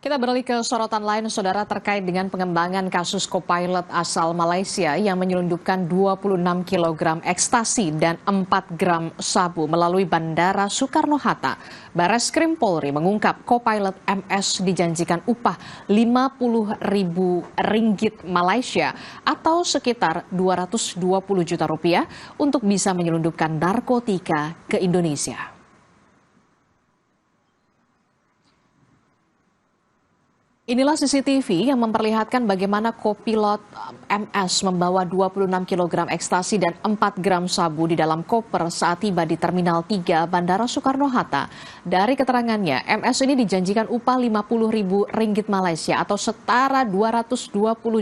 Kita beralih ke sorotan lain, saudara, terkait dengan pengembangan kasus co-pilot asal Malaysia yang menyelundupkan 26 kg ekstasi dan 4 gram sabu melalui Bandara Soekarno-Hatta. Bareskrim Polri mengungkap co-pilot MS dijanjikan upah Rp50.000 Malaysia atau sekitar 220 juta rupiah untuk bisa menyelundupkan narkotika ke Indonesia. Inilah CCTV yang memperlihatkan bagaimana kopilot MS membawa 26 kg ekstasi dan 4 gram sabu di dalam koper saat tiba di Terminal 3 Bandara Soekarno-Hatta. Dari keterangannya, MS ini dijanjikan upah Rp50.000 Malaysia atau setara 220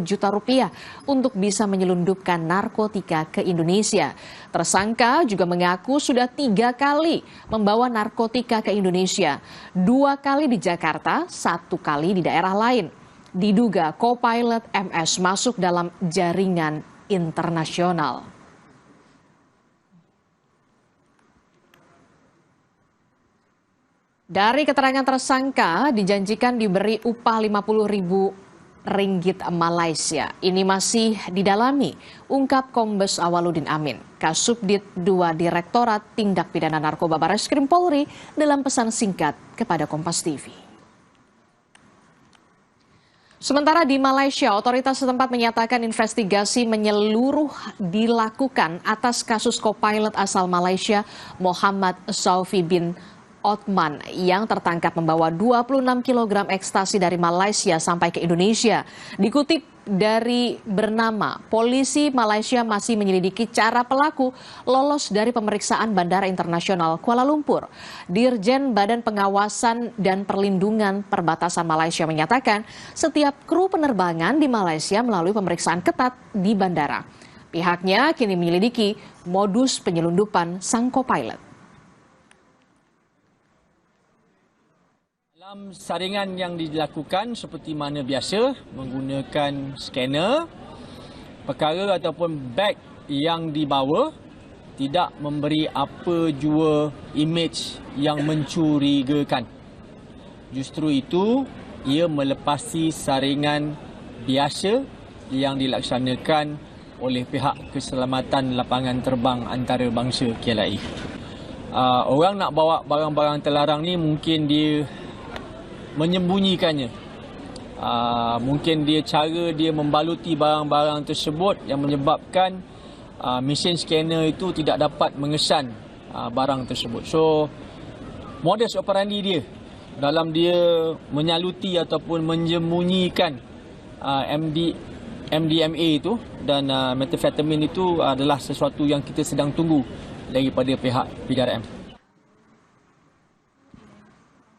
juta rupiah untuk bisa menyelundupkan narkotika ke Indonesia. Tersangka juga mengaku sudah 3 kali membawa narkotika ke Indonesia, 2 kali di Jakarta, 1 kali di daerah lain. Diduga co-pilot MS masuk dalam jaringan internasional. Dari keterangan tersangka, dijanjikan diberi upah Rp50.000 Malaysia. Ini masih didalami, ungkap Kombes Awaludin Amin, Kasubdit 2 Direktorat Tindak Pidana Narkoba Bareskrim Polri dalam pesan singkat kepada Kompas TV. Sementara di Malaysia, otoritas setempat menyatakan investigasi menyeluruh dilakukan atas kasus co-pilot asal Malaysia Muhammad Saufi bin Othman yang tertangkap membawa 26 kg ekstasi dari Malaysia sampai ke Indonesia. Dikutip dari bernama, polisi Malaysia masih menyelidiki cara pelaku lolos dari pemeriksaan Bandara Internasional Kuala Lumpur. Dirjen Badan Pengawasan dan Perlindungan Perbatasan Malaysia menyatakan setiap kru penerbangan di Malaysia melalui pemeriksaan ketat di bandara. Pihaknya kini menyelidiki modus penyelundupan sang co-pilot. Dalam saringan yang dilakukan seperti mana biasa, menggunakan scanner, perkara ataupun beg yang dibawa tidak memberi apa jua imej yang mencurigakan. Justru itu, ia melepasi saringan biasa yang dilaksanakan oleh pihak keselamatan lapangan terbang antarabangsa KLIA. Orang nak bawa barang-barang terlarang ni mungkin dia menyembunyikannya. Mungkin cara dia membaluti barang-barang tersebut yang menyebabkan mesin scanner itu tidak dapat mengesan barang tersebut. So, modus operandi dia dalam dia menyaluti ataupun menyembunyikan MDMA itu dan methamphetamine itu adalah sesuatu yang kita sedang tunggu daripada pihak PDRM.